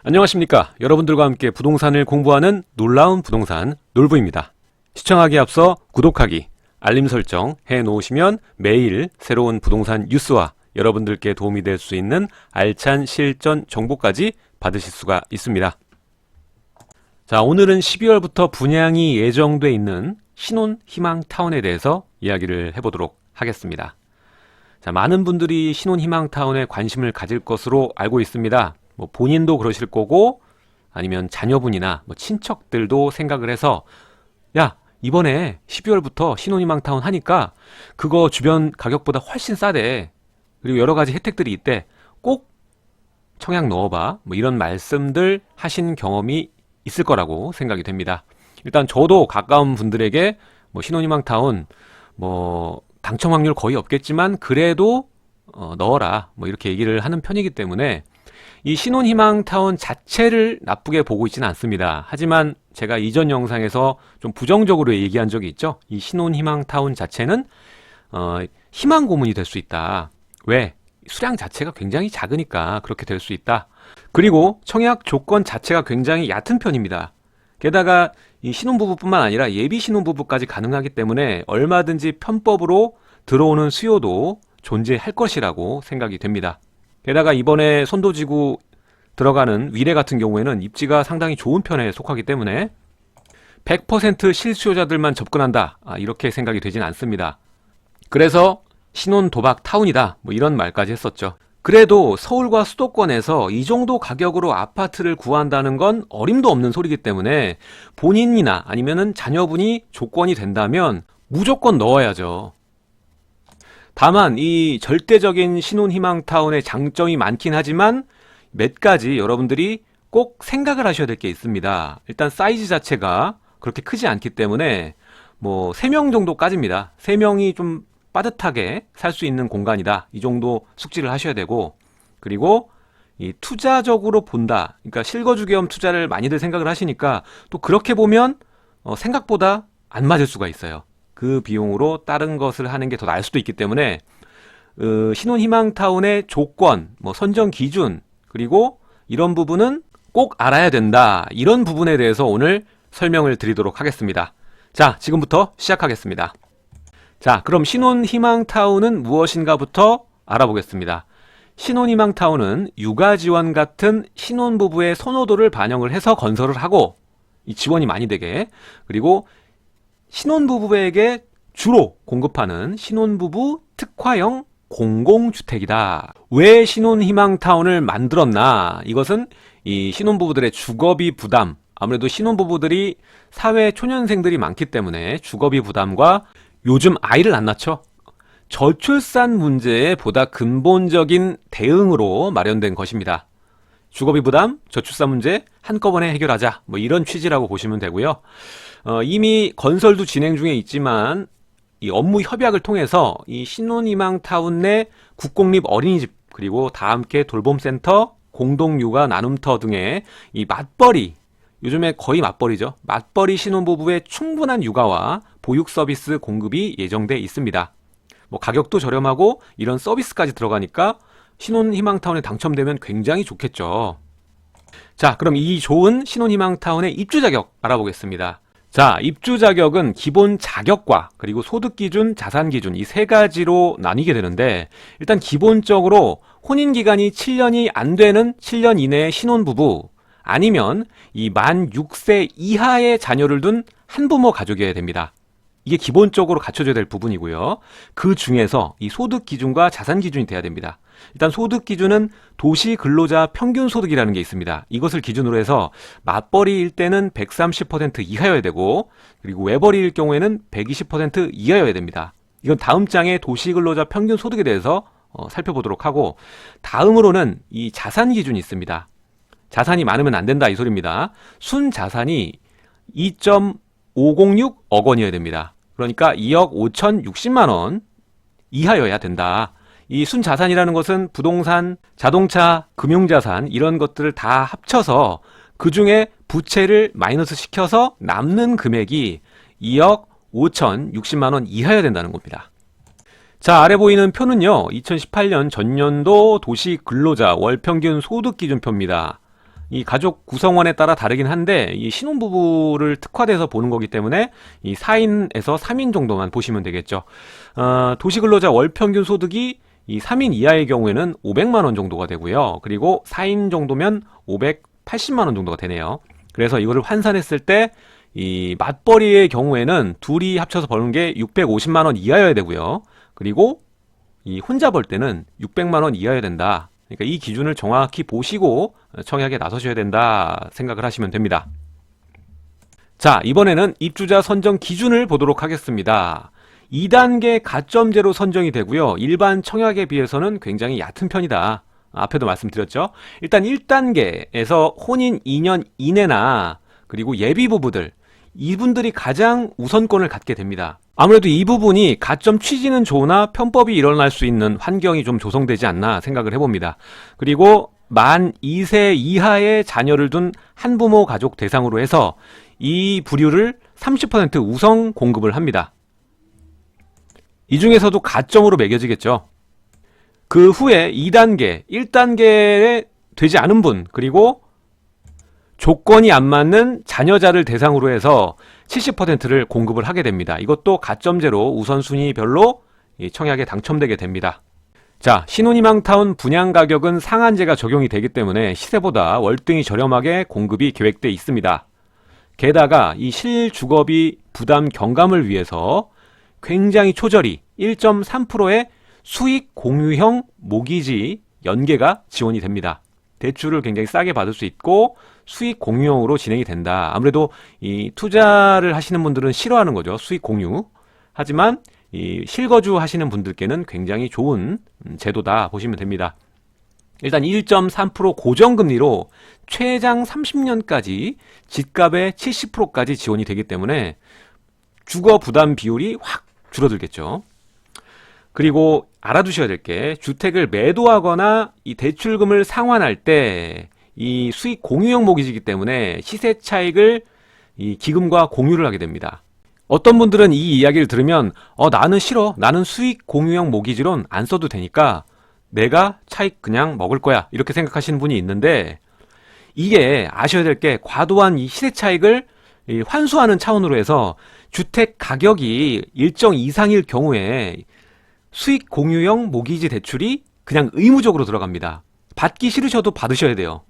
안녕하십니까. 여러분들과 함께 부동산을 공부하는 놀라운 부동산 놀부입니다. 시청하기에 앞서 구독하기, 알림 설정 해놓으시면 매일 새로운 부동산 뉴스와 여러분들께 도움이 될 수 있는 알찬 실전 정보까지 받으실 수가 있습니다. 자, 오늘은 12월부터 분양이 예정돼 있는 신혼희망타운에 대해서 이야기를 해보도록 하겠습니다. 자, 많은 분들이 신혼희망타운에 관심을 가질 것으로 알고 있습니다. 뭐 본인도 그러실 거고 아니면 자녀분이나 뭐 친척들도 생각을 해서 야, 이번에 12월부터 신혼희망타운 하니까 그거 주변 가격보다 훨씬 싸대. 그리고 여러 가지 혜택들이 있대. 꼭 청약 넣어봐. 뭐 이런 말씀들 하신 경험이 있을 거라고 생각이 됩니다. 일단 저도 가까운 분들에게 뭐 신혼희망타운 뭐 당첨 확률 거의 없겠지만 그래도 넣어라. 뭐 이렇게 얘기를 하는 편이기 때문에 이 신혼희망타운 자체를 나쁘게 보고 있지는 않습니다. 하지만 제가 이전 영상에서 좀 부정적으로 얘기한 적이 있죠. 이 신혼희망타운 자체는 희망 고문이 될 수 있다. 왜? 수량 자체가 굉장히 작으니까 그렇게 될 수 있다. 그리고 청약 조건 자체가 굉장히 얕은 편입니다. 게다가 이 신혼부부뿐만 아니라 예비 신혼부부까지 가능하기 때문에 얼마든지 편법으로 들어오는 수요도 존재할 것이라고 생각이 됩니다. 게다가 이번에 선도지구 들어가는 위례 같은 경우에는 입지가 상당히 좋은 편에 속하기 때문에 100% 실수요자들만 접근한다. 이렇게 생각이 되진 않습니다. 그래서 신혼 도박 타운이다. 뭐 이런 말까지 했었죠. 그래도 서울과 수도권에서 이 정도 가격으로 아파트를 구한다는 건 어림도 없는 소리이기 때문에 본인이나 아니면은 자녀분이 조건이 된다면 무조건 넣어야죠. 다만 이 절대적인 신혼희망타운의 장점이 많긴 하지만 몇 가지 여러분들이 꼭 생각을 하셔야 될 게 있습니다. 일단 사이즈 자체가 그렇게 크지 않기 때문에 뭐 3명 정도까지입니다. 3명이 좀 빠듯하게 살 수 있는 공간이다. 이 정도 숙지를 하셔야 되고, 그리고 이 투자적으로 본다. 그러니까 실거주 겸 투자를 많이들 생각을 하시니까 또 그렇게 보면 생각보다 안 맞을 수가 있어요. 그 비용으로 다른 것을 하는 게 더 나을 수도 있기 때문에 신혼희망타운의 조건, 뭐 선정 기준, 그리고 이런 부분은 꼭 알아야 된다. 이런 부분에 대해서 오늘 설명을 드리도록 하겠습니다. 자, 지금부터 시작하겠습니다. 자, 그럼 신혼희망타운은 무엇인가부터 알아보겠습니다. 신혼희망타운은 육아지원 같은 신혼부부의 선호도를 반영을 해서 건설을 하고, 이 지원이 많이 되게, 그리고 신혼부부에게 주로 공급하는 신혼부부 특화형 공공주택이다. 왜 신혼희망타운을 만들었나? 이것은 이 신혼부부들의 주거비 부담, 아무래도 신혼부부들이 사회 초년생들이 많기 때문에 주거비 부담과 요즘 아이를 안 낳죠. 저출산 문제에 보다 근본적인 대응으로 마련된 것입니다. 주거비 부담, 저출산 문제 한꺼번에 해결하자. 뭐 이런 취지라고 보시면 되고요. 이미 건설도 진행 중에 있지만 이 업무 협약을 통해서 이 신혼희망타운 내 국공립 어린이집 그리고 다함께 돌봄센터, 공동육아 나눔터 등의 이 맞벌이, 요즘에 거의 맞벌이죠. 맞벌이 신혼부부의 충분한 육아와 보육 서비스 공급이 예정돼 있습니다. 뭐 가격도 저렴하고 이런 서비스까지 들어가니까 신혼희망타운에 당첨되면 굉장히 좋겠죠. 자, 그럼 이 좋은 신혼희망타운의 입주 자격 알아보겠습니다. 자, 입주 자격은 기본 자격과 그리고 소득 기준, 자산 기준 이 세 가지로 나뉘게 되는데, 일단 기본적으로 혼인 기간이 7년이 안 되는 7년 이내의 신혼부부, 아니면 이 만 6세 이하의 자녀를 둔 한부모 가족이어야 됩니다. 이게 기본적으로 갖춰져야 될 부분이고요. 그 중에서 이 소득 기준과 자산 기준이 돼야 됩니다. 일단 소득 기준은 도시 근로자 평균 소득이라는 게 있습니다. 이것을 기준으로 해서 맞벌이일 때는 130% 이하여야 되고, 그리고 외벌이일 경우에는 120% 이하여야 됩니다. 이건 다음 장의 도시 근로자 평균 소득에 대해서 살펴보도록 하고, 다음으로는 이 자산 기준이 있습니다. 자산이 많으면 안 된다 이 소리입니다. 순 자산이 2.506억 원이어야 됩니다. 그러니까 2억 5,060만 원 이하여야 된다. 이 순자산이라는 것은 부동산, 자동차, 금융자산 이런 것들을 다 합쳐서 그 중에 부채를 마이너스 시켜서 남는 금액이 2억 5,060만 원 이하여야 된다는 겁니다. 자, 아래 보이는 표는요, 2018년 전년도 도시 근로자 월평균 소득 기준표입니다. 이 가족 구성원에 따라 다르긴 한데 이 신혼부부를 특화돼서 보는 거기 때문에 이 4인에서 3인 정도만 보시면 되겠죠. 도시근로자 월평균 소득이 이 3인 이하의 경우에는 500만 원 정도가 되고요. 그리고 4인 정도면 580만 원 정도가 되네요. 그래서 이거를 환산했을 때 이 맞벌이의 경우에는 둘이 합쳐서 버는 게 650만 원 이하여야 되고요. 그리고 이 혼자 벌 때는 600만 원 이하여야 된다. 그러니까 이 기준을 정확히 보시고 청약에 나서셔야 된다 생각을 하시면 됩니다. 자, 이번에는 입주자 선정 기준을 보도록 하겠습니다. 2단계 가점제로 선정이 되고요. 일반 청약에 비해서는 굉장히 얕은 편이다. 앞에도 말씀드렸죠. 일단 1단계에서 혼인 2년 이내나 그리고 예비 부부들, 이분들이 가장 우선권을 갖게 됩니다. 아무래도 이 부분이 가점 취지는 좋으나 편법이 일어날 수 있는 환경이 좀 조성되지 않나 생각을 해봅니다. 그리고 만 2세 이하의 자녀를 둔 한부모 가족 대상으로 해서 이 부류를 30% 우선 공급을 합니다. 이 중에서도 가점으로 매겨지겠죠. 그 후에 2단계, 1단계에 되지 않은 분, 그리고 조건이 안 맞는 자녀자를 대상으로 해서 70%를 공급을 하게 됩니다. 이것도 가점제로 우선순위별로 청약에 당첨되게 됩니다. 자, 신혼희망타운 분양 가격은 상한제가 적용이 되기 때문에 시세보다 월등히 저렴하게 공급이 계획돼 있습니다. 게다가 이 실주거비 부담 경감을 위해서 굉장히 초저리 1.3%의 수익 공유형 모기지 연계가 지원이 됩니다. 대출을 굉장히 싸게 받을 수 있고 수익 공유형으로 진행이 된다. 아무래도 이 투자를 하시는 분들은 싫어하는 거죠. 수익 공유. 하지만 이 실거주 하시는 분들께는 굉장히 좋은 제도다 보시면 됩니다. 일단 1.3% 고정금리로 최장 30년까지 집값의 70%까지 지원이 되기 때문에 주거 부담 비율이 확 줄어들겠죠. 그리고 알아두셔야 될 게 주택을 매도하거나 이 대출금을 상환할 때 이 수익 공유형 모기지이기 때문에 시세 차익을 이 기금과 공유를 하게 됩니다. 어떤 분들은 이 이야기를 들으면 나는 싫어. 나는 수익 공유형 모기지론 안 써도 되니까 내가 차익 그냥 먹을 거야. 이렇게 생각하시는 분이 있는데 이게 아셔야 될 게 과도한 이 시세 차익을 환수하는 차원으로 해서 주택 가격이 일정 이상일 경우에 수익 공유형 모기지 대출이 그냥 의무적으로 들어갑니다. 받기 싫으셔도 받으셔야 돼요.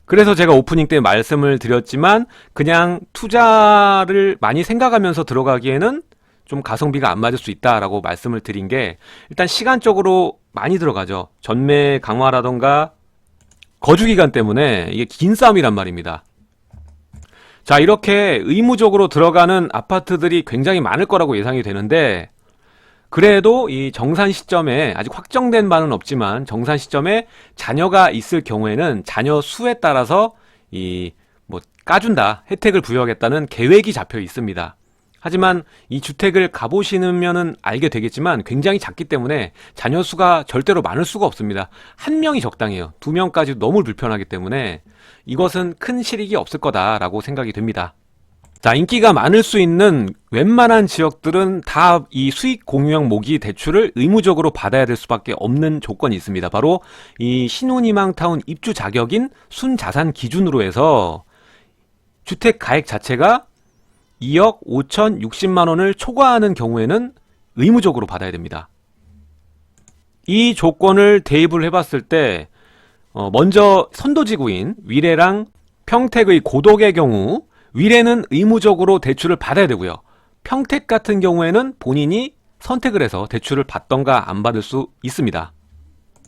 그래서 제가 오프닝 때 말씀을 드렸지만 그냥 투자를 많이 생각하면서 들어가기에는 좀 가성비가 안 맞을 수 있다라고 말씀을 드린 게 일단 시간적으로 많이 들어가죠. 전매 강화라던가 거주기간 때문에 이게 긴 싸움이란 말입니다. 자, 이렇게 의무적으로 들어가는 아파트들이 굉장히 많을 거라고 예상이 되는데 그래도 이 정산 시점에 아직 확정된 바는 없지만 정산 시점에 자녀가 있을 경우에는 자녀 수에 따라서 까준다, 혜택을 부여하겠다는 계획이 잡혀 있습니다. 하지만 이 주택을 가보시면은 알게 되겠지만 굉장히 작기 때문에 자녀 수가 절대로 많을 수가 없습니다. 한 명이 적당해요. 두 명까지 너무 불편하기 때문에 이것은 큰 실익이 없을 거다라고 생각이 됩니다. 자, 인기가 많을 수 있는 웬만한 지역들은 다 이 수익 공유형 모기 대출을 의무적으로 받아야 될 수밖에 없는 조건이 있습니다. 바로 이 신혼희망타운 입주 자격인 순자산 기준으로 해서 주택 가액 자체가 2억 5,060만 원을 초과하는 경우에는 의무적으로 받아야 됩니다. 이 조건을 대입을 해봤을 때 먼저 선도지구인 위례랑 평택의 고덕의 경우 위례는 의무적으로 대출을 받아야 되고요. 평택 같은 경우에는 본인이 선택을 해서 대출을 받던가 안 받을 수 있습니다.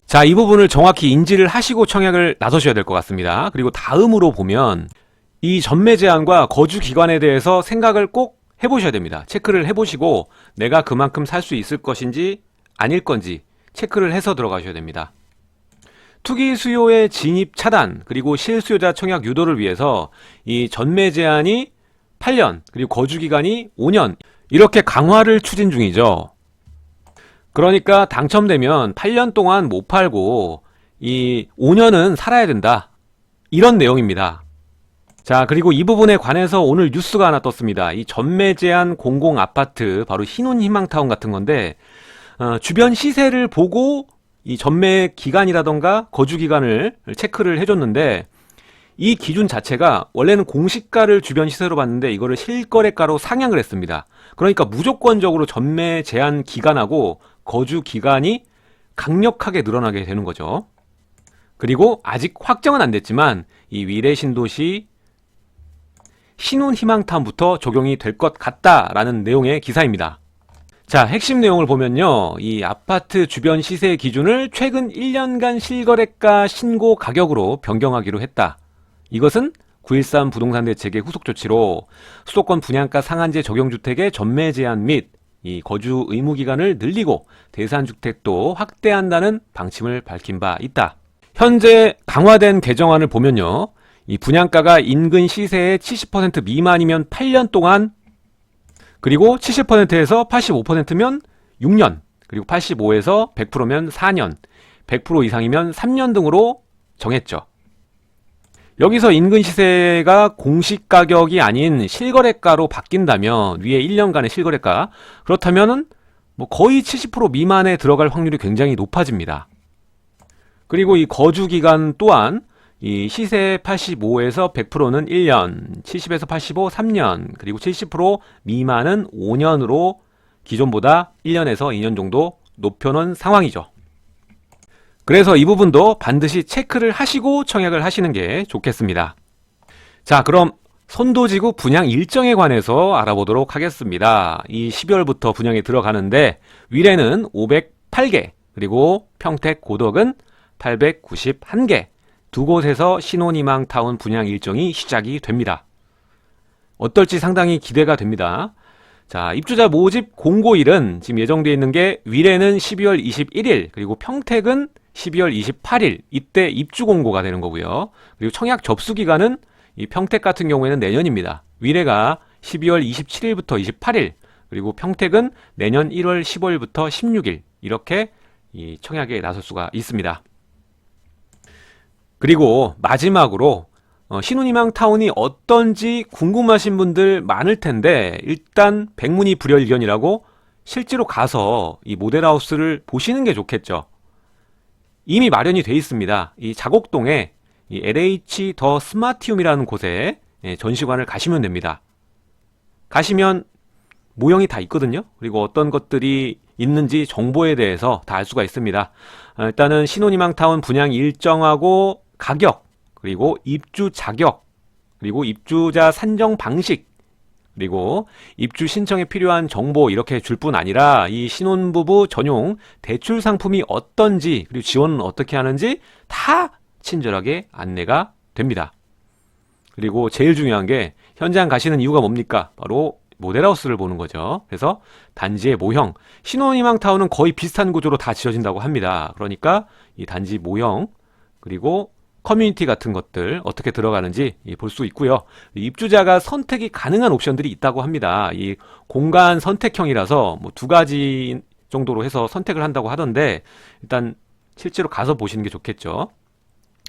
자, 이 부분을 정확히 인지를 하시고 청약을 나서셔야 될 것 같습니다. 그리고 다음으로 보면 이 전매 제한과 거주 기간에 대해서 생각을 꼭 해보셔야 됩니다. 체크를 해보시고 내가 그만큼 살 수 있을 것인지 아닐 건지 체크를 해서 들어가셔야 됩니다. 투기 수요의 진입 차단 그리고 실수요자 청약 유도를 위해서 이 전매 제한이 8년 그리고 거주 기간이 5년 이렇게 강화를 추진 중이죠. 그러니까 당첨되면 8년 동안 못 팔고 이 5년은 살아야 된다. 이런 내용입니다. 자, 그리고 이 부분에 관해서 오늘 뉴스가 하나 떴습니다. 이 전매 제한 공공 아파트 바로 신혼희망타운 같은 건데 주변 시세를 보고 이 전매 기간이라던가 거주 기간을 체크를 해줬는데 이 기준 자체가 원래는 공시가를 주변 시세로 봤는데 이거를 실거래가로 상향을 했습니다. 그러니까 무조건적으로 전매 제한 기간하고 거주 기간이 강력하게 늘어나게 되는 거죠. 그리고 아직 확정은 안 됐지만 이 위례 신도시 신혼희망타운부터 적용이 될 것 같다라는 내용의 기사입니다. 자, 핵심 내용을 보면요. 이 아파트 주변 시세 기준을 최근 1년간 실거래가 신고 가격으로 변경하기로 했다. 이것은 9.13 부동산 대책의 후속 조치로 수도권 분양가 상한제 적용주택의 전매 제한 및 이 거주 의무 기간을 늘리고 대산주택도 확대한다는 방침을 밝힌 바 있다. 현재 강화된 개정안을 보면요. 이 분양가가 인근 시세의 70% 미만이면 8년 동안, 그리고 70%에서 85%면 6년, 그리고 85에서 100%면 4년, 100% 이상이면 3년 등으로 정했죠. 여기서 인근 시세가 공시 가격이 아닌 실거래가로 바뀐다면, 위에 1년간의 실거래가, 그렇다면은 뭐 거의 70% 미만에 들어갈 확률이 굉장히 높아집니다. 그리고 이 거주 기간 또한 이 시세 85에서 100%는 1년, 70에서 85 3년, 그리고 70% 미만은 5년으로 기존보다 1년에서 2년 정도 높여놓은 상황이죠. 그래서 이 부분도 반드시 체크를 하시고 청약을 하시는 게 좋겠습니다. 자, 그럼 선도지구 분양 일정에 관해서 알아보도록 하겠습니다. 이 12월부터 분양에 들어가는데 위례는 508개, 그리고 평택 고덕은 891개, 두 곳에서 신혼희망타운 분양 일정이 시작이 됩니다. 어떨지 상당히 기대가 됩니다. 자, 입주자 모집 공고일은 지금 예정되어 있는 게 위례는 12월 21일, 그리고 평택은 12월 28일, 이때 입주 공고가 되는 거고요. 그리고 청약 접수 기간은 이 평택 같은 경우에는 내년입니다. 위례가 12월 27일부터 28일, 그리고 평택은 내년 1월 15일부터 16일, 이렇게 이 청약에 나설 수가 있습니다. 그리고 마지막으로 신혼희망타운이 어떤지 궁금하신 분들 많을 텐데, 일단 백문이 불여일견이라고 실제로 가서 이 모델하우스를 보시는 게 좋겠죠. 이미 마련이 돼 있습니다. 이 자곡동에 이 LH 더 스마티움이라는 곳에 전시관을 가시면 됩니다. 가시면 모형이 다 있거든요. 그리고 어떤 것들이 있는지 정보에 대해서 다 알 수가 있습니다. 일단은 신혼희망타운 분양 일정하고 가격, 그리고 입주 자격, 그리고 입주자 산정 방식, 그리고 입주 신청에 필요한 정보 이렇게 줄 뿐 아니라 이 신혼부부 전용 대출 상품이 어떤지, 그리고 지원은 어떻게 하는지 다 친절하게 안내가 됩니다. 그리고 제일 중요한 게 현장 가시는 이유가 뭡니까? 바로 모델하우스를 보는 거죠. 그래서 단지의 모형, 신혼희망타운은 거의 비슷한 구조로 다 지어진다고 합니다. 그러니까 이 단지 모형, 그리고 커뮤니티 같은 것들 어떻게 들어가는지 볼 수 있고요. 입주자가 선택이 가능한 옵션들이 있다고 합니다. 이 공간 선택형이라서 뭐 2가지 정도로 해서 선택을 한다고 하던데, 일단 실제로 가서 보시는 게 좋겠죠.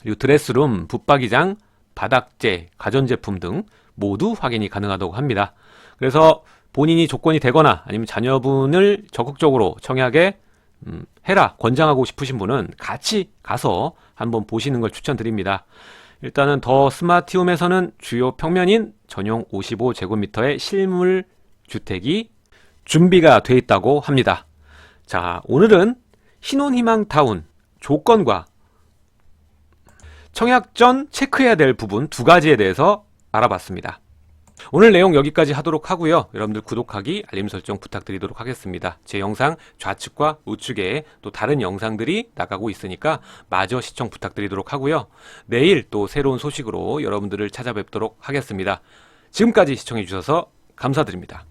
그리고 드레스룸, 붙박이장, 바닥재, 가전제품 등 모두 확인이 가능하다고 합니다. 그래서 본인이 조건이 되거나 아니면 자녀분을 적극적으로 청약에 해라 권장하고 싶으신 분은 같이 가서 한번 보시는 걸 추천드립니다. 일단은 더 스마티움에서는 주요 평면인 전용 55제곱미터의 실물 주택이 준비가 돼 있다고 합니다. 자, 오늘은 신혼희망타운 조건과 청약 전 체크해야 될 부분 2가지에 대해서 알아봤습니다. 오늘 내용 여기까지 하도록 하고요. 여러분들 구독하기, 알림 설정 부탁드리도록 하겠습니다. 제 영상 좌측과 우측에 또 다른 영상들이 나가고 있으니까 마저 시청 부탁드리도록 하고요. 내일 또 새로운 소식으로 여러분들을 찾아뵙도록 하겠습니다. 지금까지 시청해 주셔서 감사드립니다.